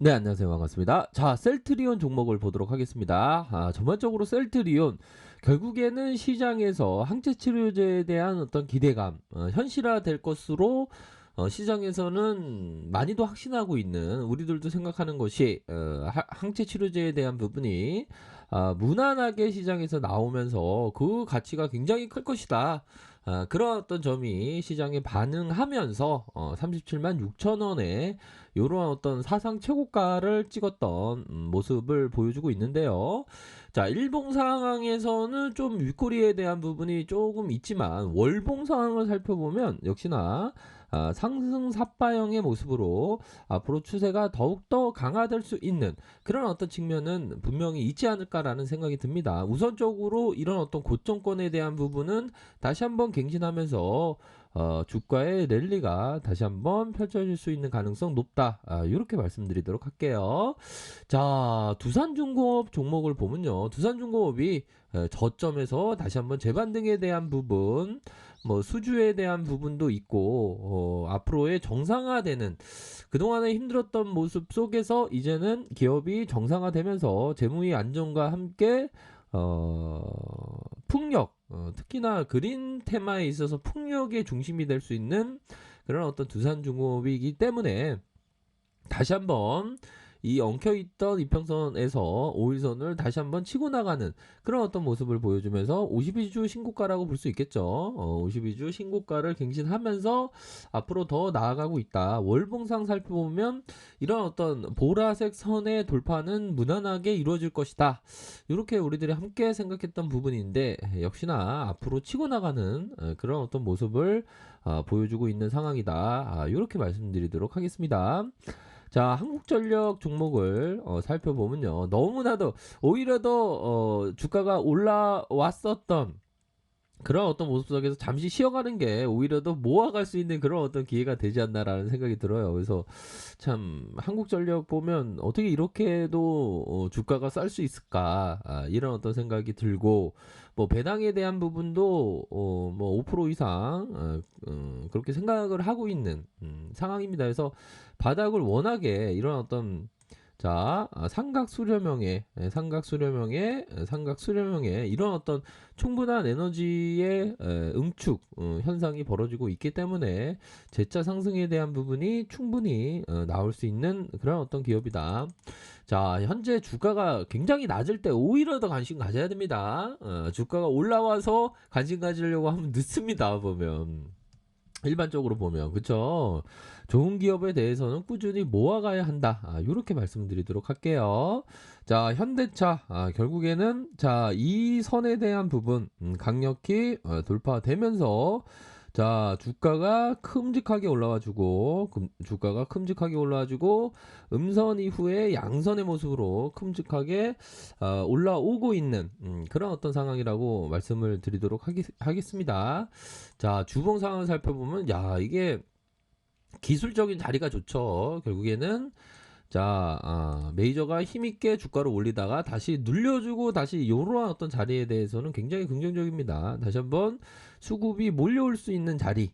네, 안녕하세요. 반갑습니다. 자, 셀트리온 종목을 보도록 하겠습니다. 전반적으로 셀트리온 결국에는 시장에서 항체 치료제에 대한 어떤 기대감, 현실화될 것으로 시장에서는 많이도 확신하고 있는 우리들도 생각하는 것이 항체 치료제에 대한 부분이 무난하게 시장에서 나오면서 그 가치가 굉장히 클 것이다. 그런 어떤 점이 시장에 반응하면서 37만 6천 원에 이런 어떤 사상 최고가를 찍었던 모습을 보여주고 있는데요. 자, 일봉 상황에서는 좀 윗꼬리에 대한 부분이 조금 있지만 월봉 상황을 살펴보면 역시나 상승 삿바형의 모습으로 앞으로 추세가 더욱더 강화될 수 있는 그런 어떤 측면은 분명히 있지 않을까라는 생각이 듭니다. 우선적으로 이런 어떤 고점권에 대한 부분은 다시 한번 갱신하면서 주가의 랠리가 다시 한번 펼쳐질 수 있는 가능성 높다. 이렇게 말씀드리도록 할게요. 자, 두산중공업 종목을 보면요. 두산중공업이 저점에서 다시 한번 재반등에 대한 부분, 뭐 수주에 대한 부분도 있고 앞으로의 정상화되는 그동안에 힘들었던 모습 속에서 이제는 기업이 정상화되면서 재무의 안정과 함께 어, 풍력, 특히나 그린 테마에 있어서 풍력의 중심이 될 수 있는 그런 어떤 두산중공업이기 때문에 다시 한번 이 엉켜있던 이평선에서 5일선을 다시 한번 치고 나가는 그런 어떤 모습을 보여주면서 52주 신고가라고 볼 수 있겠죠. 52주 신고가를 갱신하면서 앞으로 더 나아가고 있다. 월봉상 살펴보면 이런 어떤 보라색 선의 돌파는 무난하게 이루어질 것이다. 이렇게 우리들이 함께 생각했던 부분인데 역시나 앞으로 치고 나가는 그런 어떤 모습을 보여주고 있는 상황이다. 이렇게 말씀드리도록 하겠습니다. 자, 한국전력 종목을 살펴보면요. 너무나도 오히려 더 주가가 올라왔었던 그런 어떤 모습 속에서 잠시 쉬어가는 게 오히려 더 모아갈 수 있는 그런 어떤 기회가 되지 않나라는 생각이 들어요. 그래서 참 한국전력 보면 어떻게 이렇게도 주가가 쌀 수 있을까 이런 어떤 생각이 들고 뭐 배당에 대한 부분도 뭐5% 이상 그렇게 생각을 하고 있는 상황입니다. 그래서 바닥을 워낙에 이런 어떤 자, 삼각수렴형의 이런 어떤 충분한 에너지의 응축 현상이 벌어지고 있기 때문에 재차 상승에 대한 부분이 충분히 나올 수 있는 그런 어떤 기업이다. 자, 현재 주가가 굉장히 낮을 때 오히려 더 관심 가져야 됩니다. 주가가 올라와서 관심 가지려고 하면 늦습니다. 보면. 일반적으로 보면 그쵸. 좋은 기업에 대해서는 꾸준히 모아가야 한다. 이렇게 말씀드리도록 할게요. 자, 현대차 결국에는 자, 이 선에 대한 부분 강력히 돌파되면서 자, 주가가 큼직하게 올라와주고 음선 이후에 양선의 모습으로 큼직하게 올라오고 있는 그런 어떤 상황이라고 말씀을 드리도록 하겠습니다. 자, 주봉 상황을 살펴보면 야, 이게 기술적인 자리가 좋죠. 결국에는 자, 메이저가 힘있게 주가를 올리다가 다시 눌려주고 다시 이러한 어떤 자리에 대해서는 굉장히 긍정적입니다. 다시 한번 수급이 몰려올 수 있는 자리,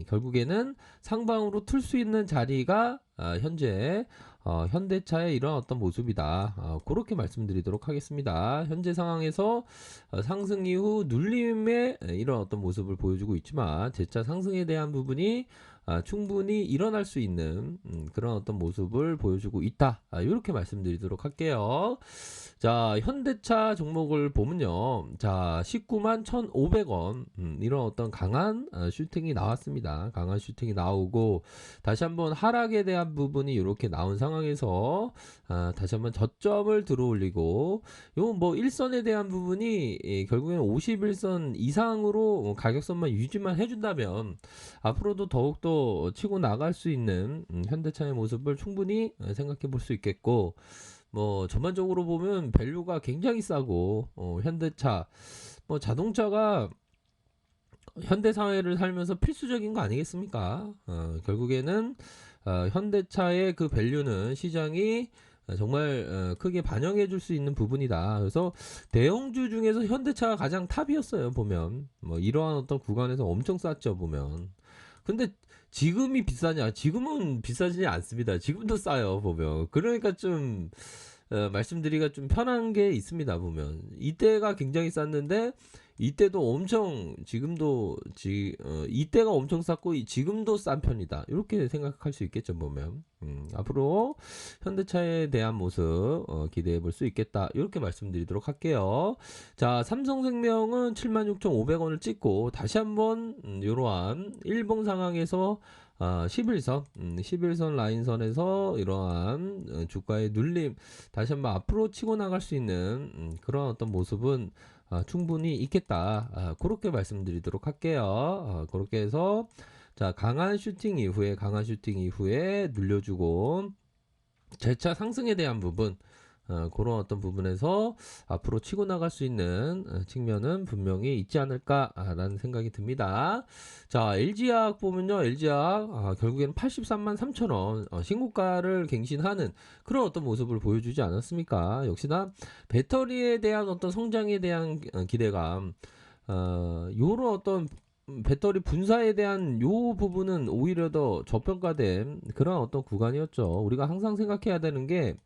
결국에는 상방으로 틀 수 있는 자리가 현재 현대차의 이런 어떤 모습이다. 그렇게 말씀드리도록 하겠습니다. 현재 상황에서 상승 이후 눌림의 이런 어떤 모습을 보여주고 있지만 재차 상승에 대한 부분이 충분히 일어날 수 있는 그런 어떤 모습을 보여주고 있다. 이렇게 말씀드리도록 할게요. 자, 현대차 종목을 보면요. 자, 19만 1,500원. 이런 어떤 강한 슈팅이 나왔습니다. 강한 슈팅이 나오고 다시 한번 하락에 대한 부분이 이렇게 나온 상황에서 다시 한번 저점을 들어올리고 요 뭐 일선에 대한 부분이 결국엔 51선 이상으로 가격선만 유지만 해준다면 앞으로도 더욱더 치고 나갈 수 있는 현대차의 모습을 충분히 생각해 볼 수 있겠고 뭐 전반적으로 보면 밸류가 굉장히 싸고 현대차 뭐 자동차가 현대 사회를 살면서 필수적인 거 아니겠습니까? 결국에는 현대차의 그 밸류는 시장이 정말 크게 반영해 줄 수 있는 부분이다. 그래서 대형주 중에서 현대차가 가장 탑이었어요. 보면 뭐 이러한 어떤 구간에서 엄청 쌌죠. 보면 근데 지금이 비싸냐? 지금은 비싸지 않습니다. 지금도 싸요, 보면. 그러니까 좀 말씀드리기가 좀 편한 게 있습니다, 보면. 이때가 굉장히 쌌는데 이때도 엄청 지금도 이때가 엄청 쌌고 지금도 싼 편이다. 이렇게 생각할 수 있겠죠, 보면. 앞으로 현대차에 대한 모습 기대해 볼 수 있겠다. 이렇게 말씀드리도록 할게요. 자, 삼성생명은 76,500원을 찍고 다시 한번 이러한 일봉 상황에서 11선, 11선 라인선에서 이러한 주가의 눌림 다시 한번 앞으로 치고 나갈 수 있는 그런 어떤 모습은 충분히 있겠다. 그렇게 말씀드리도록 할게요. 그렇게 해서 자, 강한 슈팅 이후에 눌려주고 재차 상승에 대한 부분 그런 어떤 부분에서 앞으로 치고 나갈 수 있는 측면은 분명히 있지 않을까라는 생각이 듭니다. 자, LG화학 보면요. LG화학 결국에는 83만 3천원 신고가를 갱신하는 그런 어떤 모습을 보여주지 않았습니까? 역시나 배터리에 대한 어떤 성장에 대한 기대감 요런 어떤 배터리 분사에 대한 요 부분은 오히려 더 저평가된 그런 어떤 구간이었죠. 우리가 항상 생각해야 되는 게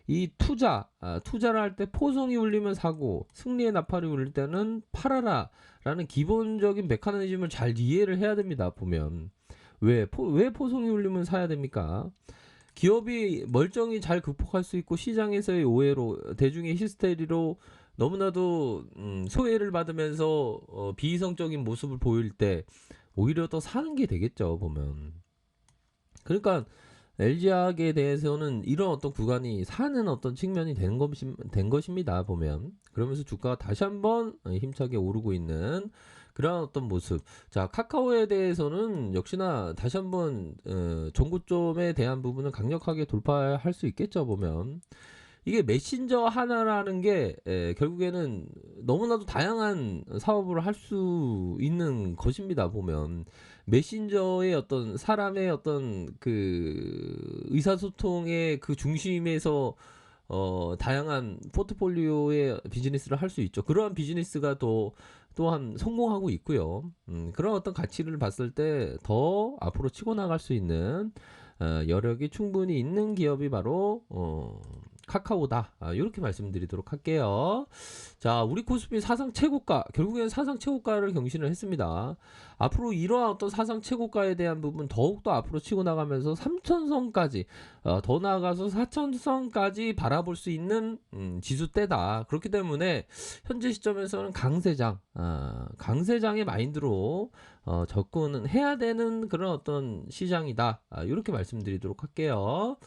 이 투자를 할 때 포송이 울리면 사고 승리의 나팔이 울릴 때는 팔아라 라는 기본적인 메커니즘을 잘 이해를 해야 됩니다. 보면 왜 포송이 울리면 사야 됩니까? 기업이 멀쩡히 잘 극복할 수 있고 시장에서의 오해로 대중의 히스테리로 너무나도 소외를 받으면서 비이성적인 모습을 보일 때 오히려 더 사는 게 되겠죠, 보면. 그러니까 LG화학에 대해서는 이런 어떤 구간이 사는 어떤 측면이 된 것입니다, 보면. 그러면서 주가가 다시 한번 힘차게 오르고 있는 그런 어떤 모습. 자, 카카오에 대해서는 역시나 다시 한번 전고점에 대한 부분을 강력하게 돌파할 수 있겠죠, 보면. 이게 메신저 하나라는 게 결국에는 너무나도 다양한 사업을 할 수 있는 것입니다, 보면. 메신저의 어떤 사람의 어떤 그 의사소통의 그 중심에서 다양한 포트폴리오의 비즈니스를 할 수 있죠. 그러한 비즈니스가 또한 성공하고 있고요. 그런 어떤 가치를 봤을 때 더 앞으로 치고 나갈 수 있는 여력이 충분히 있는 기업이 바로 카카오다. 이렇게 말씀드리도록 할게요. 자, 우리 코스피 사상 최고가, 결국엔 사상 최고가를 경신을 했습니다. 앞으로 이러한 어떤 사상 최고가에 대한 부분 더욱더 앞으로 치고 나가면서 3천선까지 더 나아가서 4천선까지 바라볼 수 있는 지수대다. 그렇기 때문에 현재 시점에서는 강세장의 마인드로 접근은 해야 되는 그런 어떤 시장이다. 이렇게 말씀드리도록 할게요.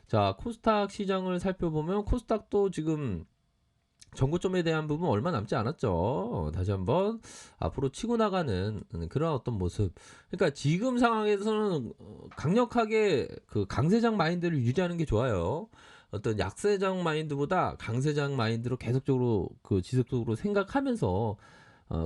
자, 코스닥 시장을 살펴보면 코스닥도 지금 전고점에 대한 부분 얼마 남지 않았죠. 다시 한번 앞으로 치고 나가는 그런 어떤 모습. 그러니까 지금 상황에서는 강력하게 그 강세장 마인드를 유지하는 게 좋아요. 어떤 약세장 마인드보다 강세장 마인드로 계속적으로 그 지속적으로 생각하면서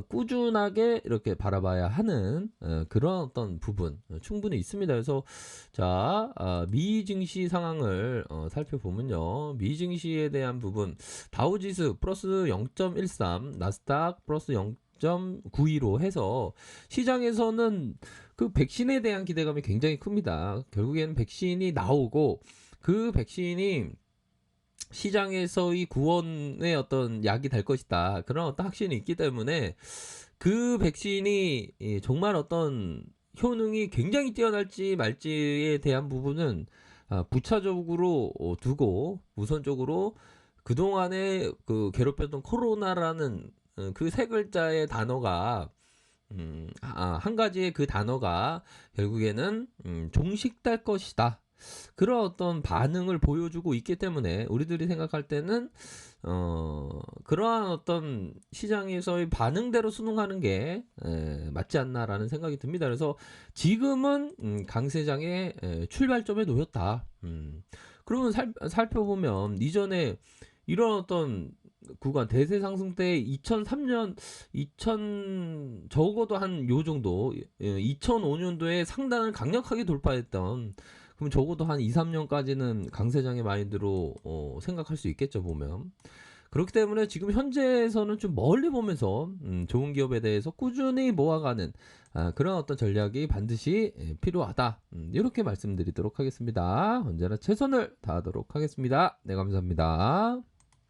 꾸준하게 이렇게 바라봐야 하는 그런 어떤 부분 충분히 있습니다. 그래서 자, 미 증시 상황을 살펴보면요. 미 증시에 대한 부분 다우지수 플러스 0.13, 나스닥 플러스 0.92로 해서 시장에서는 그 백신에 대한 기대감이 굉장히 큽니다. 결국에는 백신이 나오고 그 백신이 시장에서의 구원의 어떤 약이 될 것이다. 그런 어떤 확신이 있기 때문에 그 백신이 정말 어떤 효능이 굉장히 뛰어날지 말지에 대한 부분은 부차적으로 두고 우선적으로 그동안에 그 괴롭혔던 코로나라는 그 세 글자의 단어가 한 가지의 그 단어가 결국에는 종식될 것이다. 그런 어떤 반응을 보여주고 있기 때문에 우리들이 생각할 때는 그러한 어떤 시장에서의 반응대로 수능하는 게 맞지 않나라는 생각이 듭니다. 그래서 지금은 강세장의 출발점에 놓였다. 그러면 살펴보면 이전에 이런 어떤 구간 대세 상승 때 2003년 2000 적어도 한 요 정도 2005년도에 상단을 강력하게 돌파했던 그럼 적어도 한 2, 3년까지는 강세장의 마인드로 생각할 수 있겠죠, 보면. 그렇기 때문에 지금 현재에서는 좀 멀리 보면서 좋은 기업에 대해서 꾸준히 모아가는 그런 어떤 전략이 반드시 필요하다. 이렇게 말씀드리도록 하겠습니다. 언제나 최선을 다하도록 하겠습니다. 네, 감사합니다.